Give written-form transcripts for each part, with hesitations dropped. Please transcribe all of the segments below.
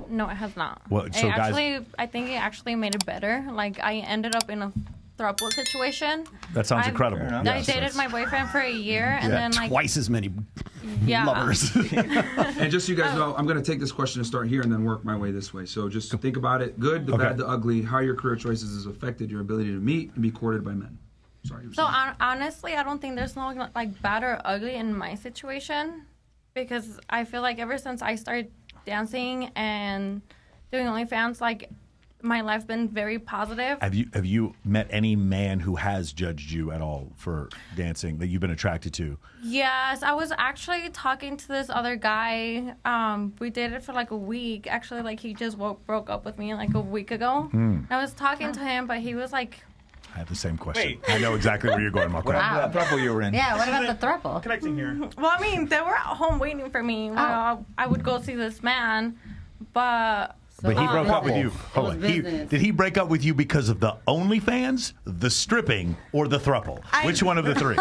No, it has not. Well, so I think it actually made it better. Like, I ended up in a throuple situation. That sounds incredible. I dated my boyfriend for a year, and then like twice as many yeah. lovers. And just so you guys know, I'm going to take this question and start here and then work my way this way. So just think about it. Good, the bad, the ugly, how your career choices has affected your ability to meet and be courted by men. Sorry. So honestly, I don't think there's no like bad or ugly in my situation, because I feel like ever since I started dancing and doing OnlyFans, like my life been very positive. Have you met any man who has judged you at all for dancing that you've been attracted to? Yes, I was actually talking to this other guy. We did it for like a week. Actually, like he just broke up with me like a week ago. I was talking to him, but he was like, I have the same question. I know exactly where you're going, Marco. What throuple you were in? Yeah, what about the throuple? Connecting here. Well, I mean, they were at home waiting for me. I would go see this man, but he broke up with you. Hold on. business. Did he break up with you because of the OnlyFans, the stripping, or the throuple? Which one of the three?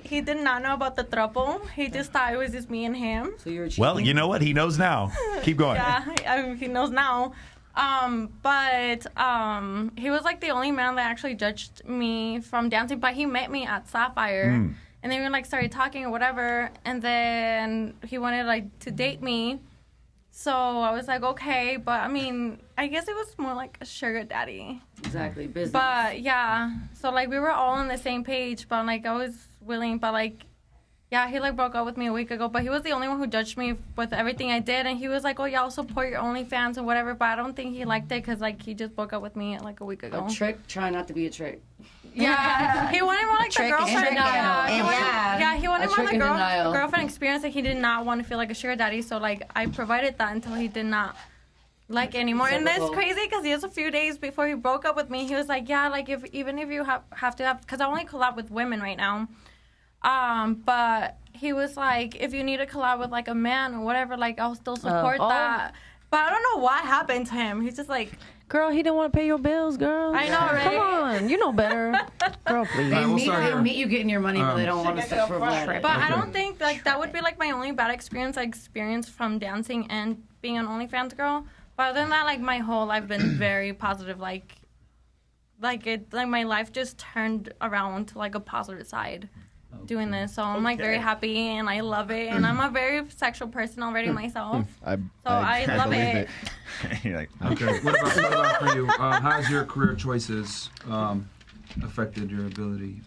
He did not know about the throuple. He just thought it was just me and him. So you're cheating. Well, you know what? He knows now. Keep going. Yeah, he knows now. But he was like the only man that actually judged me from dancing. But he met me at Sapphire, and then we like started talking or whatever. And then he wanted like to date me. So I was like, okay, but I mean, I guess it was more like a sugar daddy. Exactly, business. But yeah, so like we were all on the same page, but like I was willing, but like, yeah, he like broke up with me a week ago, but he was the only one who judged me with everything I did, and he was like, oh yeah, I'll support your OnlyFans and whatever, but I don't think he liked it because like he just broke up with me like a week ago. A trick, try not to be a trick. Yeah, he wanted more like the girlfriend. He wanted more like the girlfriend experience. Like he did not want to feel like a sugar daddy. So like I provided that until he did not like anymore. And that's crazy because just a few days before he broke up with me, he was like, yeah, like even if you have to have, because I only collab with women right now. But he was like, if you need to collab with like a man or whatever, like I'll still support that. But I don't know what happened to him. He's just like, girl, he didn't want to pay your bills, girl. I know, right? Come on, you know better. Girl, please. They meet you getting your money, but they don't want to set for a But I don't think like that would be like my only bad experience I experienced from dancing and being an OnlyFans girl. But other than that, like my whole life been very positive. Like my life just turned around to like a positive side. Doing this, so I'm like very happy and I love it, and I'm a very sexual person already myself, so I love it. You're like, Okay, what about for you? How has your career choices affected your ability?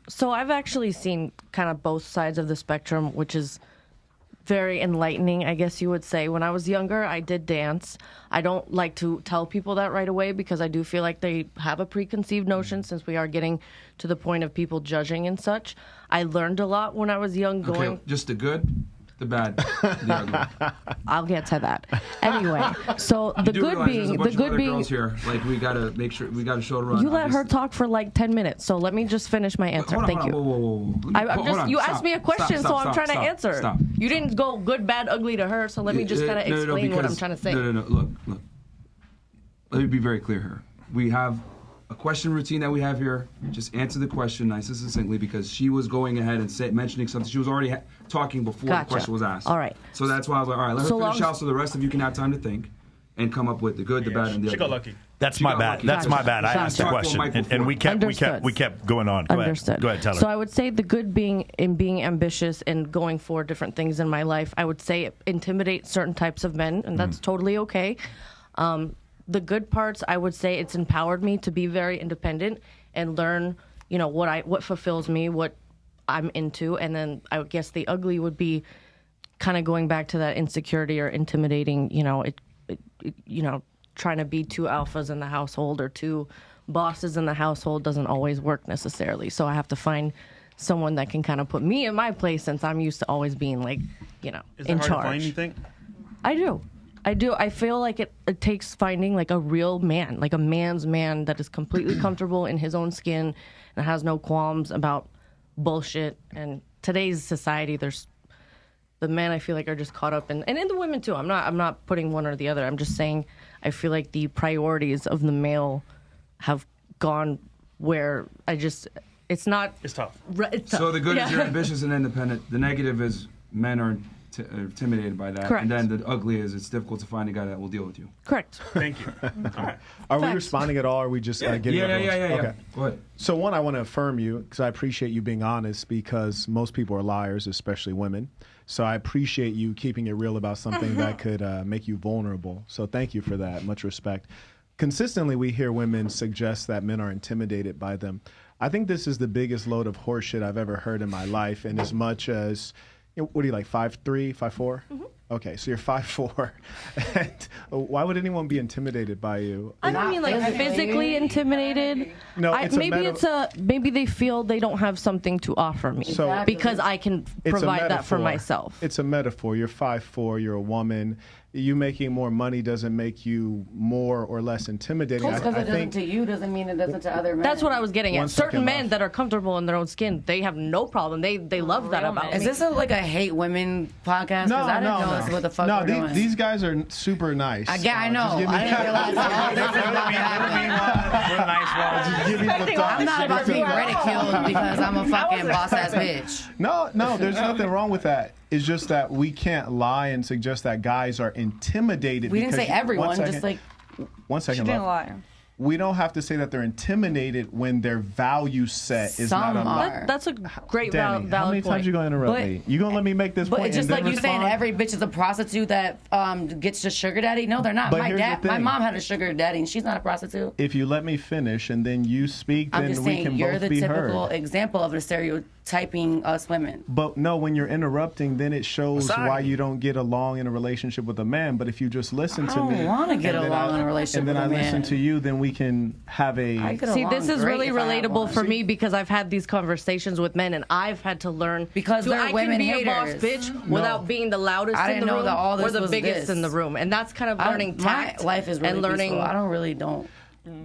So I've actually seen kind of both sides of the spectrum, which is very enlightening, I guess you would say. When I was younger, I did dance. I don't like to tell people that right away because I do feel like they have a preconceived notion since we are getting to the point of people judging and such. I learned a lot when I was young going... Okay, just the good, the bad, the ugly. I'll get to that. Anyway, so the good being... The good being... girls here. Like, we got to make sure... We got to show her... You let her talk for like 10 minutes, so let me just finish my answer. Thank you. Whoa. You asked me a question, so I'm trying to answer. Stop. You didn't go good, bad, ugly to her, so let me just kind of explain what I'm trying to say. No. Look. Let me be very clear here. We have a question routine that we have here. Just answer the question nice and succinctly because she was going ahead and mentioning something. She was already talking before the question was asked. All right. So that's why I was like, all right, let her finish out so the rest of you can have time to think and come up with the good, the bad, and the ugly. She got lucky. That's my bad. That's my bad. I asked the question, and we kept going on. Go Understood. Ahead, Taylor. So I would say the good being in being ambitious and going for different things in my life, I would say it intimidates certain types of men, and that's totally okay. The good parts, I would say it's empowered me to be very independent and learn, what fulfills me, what I'm into, and then I would guess the ugly would be kind of going back to that insecurity or intimidating, trying to be two alphas in the household or two bosses in the household doesn't always work necessarily. So I have to find someone that can kind of put me in my place since I'm used to always being like, in charge. Hard to find, you think? I do. I feel like it takes finding like a real man, like a man's man that is completely comfortable in his own skin and has no qualms about bullshit. And today's society, there's the men I feel like are just caught up in, and in the women too. I'm not putting one or the other. I'm just saying I feel like the priorities of the male have gone where it's tough. It's tough. So the good is you're ambitious and independent. The negative is men are intimidated by that. Correct. And then the ugly is it's difficult to find a guy that will deal with you. Correct. Thank you. All right. Are we Facts. responding at all? Or are we just getting Yeah. Okay. Go ahead. So one, I want to affirm you because I appreciate you being honest because most people are liars, especially women. So I appreciate you keeping it real about something that could make you vulnerable. So thank you for that. Much respect. Consistently, we hear women suggest that men are intimidated by them. I think this is the biggest load of horseshit I've ever heard in my life. And as much as, what are you like, 5'3", 5'4"? Okay, so you're 5'4". And why would anyone be intimidated by you? I don't mean like physically intimidated. No, it's maybe they feel they don't have something to offer me So- because I can provide that for metaphor. myself. It's a metaphor. You're 5'4", you're a woman. You making more money doesn't make you more or less intimidating. Just because it doesn't to you doesn't mean it doesn't to other men. That's what I was getting One at. Certain second men left. that are comfortable in their own skin, they have no problem. They love that about Is me. this like a hate women podcast? Because I didn't know this what the fuck No, we're doing. these guys are super nice. Yeah, I know. Just give me- I didn't realize all this was about to happen. We're nice ones. Just give me the thought. I'm not about to be ridiculed because I'm a fucking boss ass bitch. No, there's nothing wrong with that. It's just that we can't lie and suggest that guys are intimidated. We didn't say because everyone, one second, just like 1 second. She didn't love. lie. We don't have to say that they're intimidated when their value set is Some not are. aligned. That's a great Danny, valid how many point. times you gonna interrupt But- me? You gonna let me make this But point? it's just and like then you saying respond? every bitch is a prostitute that gets a sugar daddy. No, they're not. But My here's the dad, my thing. mom had a sugar daddy, and she's not a prostitute. If you let me finish and then you speak, I'm then just we saying can you're both the be typical heard. example of a stereotyping us women. But no, when you're interrupting, then it shows Sorry. why you don't get along in a relationship with a man. But if you just listen I to me, don't want to get and then along in a relationship and then with I a man. listen to you, then we can have I a. get See, along this is great really if I had relatable one. for me because I've had these conversations with men and I've had to learn Because they're I women can be haters. a boss bitch without being the loudest I in didn't the know room that all this or the was biggest this. in the room, and that's kind of learning tact My life is really and learning. peaceful. I don't.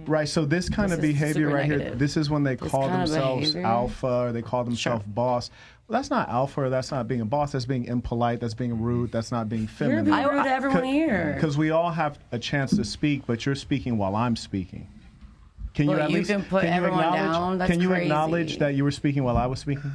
Right, so this kind This of is behavior super right here, negative. this is when they This call kind of themselves behavior? alpha or they call themselves boss. Well, that's not alpha or that's not being a boss. That's being impolite. That's being rude. That's not being You're feminine. being rude to everyone here. Because we all have a chance to speak, but you're speaking while I'm speaking. Can you Well, at you least can put everyone acknowledge, down? That's can you crazy. acknowledge that you were speaking while I was speaking?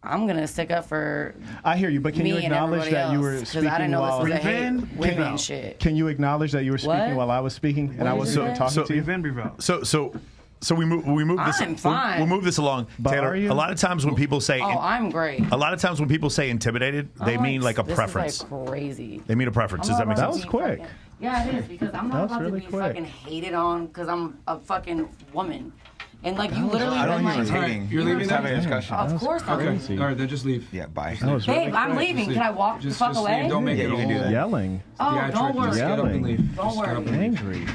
I'm gonna stick up for I hear you, but can me you and acknowledge everybody that you were else, speaking I didn't know while? this was a hate Revenge? women shit. Can you acknowledge that you were speaking What? while I was speaking and What I did was you say? talking to you? Van Breveld. So we move this. I'm fine. We'll move this along. But Taylor, are you? a lot of times when people say, Oh, I'm great. a lot of times when people say intimidated, they mean like a this preference. Is like crazy. They mean a preference. Does that make That sense? was quick. Yeah, it is because I'm That not was about really to be quick. fucking hated on because I'm a fucking woman. And like you literally I don't been think he was like, hating. You're He leaving was now? having a discussion. of course I'm. Okay. All right, then just leave. Yeah, bye. That was really Babe, I'm quick. leaving. Can I walk the fuck away? leave. Don't make Yeah, it you a can do whole that. Yelling, Oh, theatric. don't worry. Just get up and Yelling. leave. Don't Just get up worry. and leave. angry,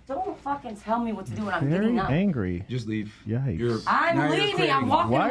Don't fucking tell me what to do when I'm very getting up. angry. Just leave. Yikes. You're I'm now you're leaving. creating- I'm walking Why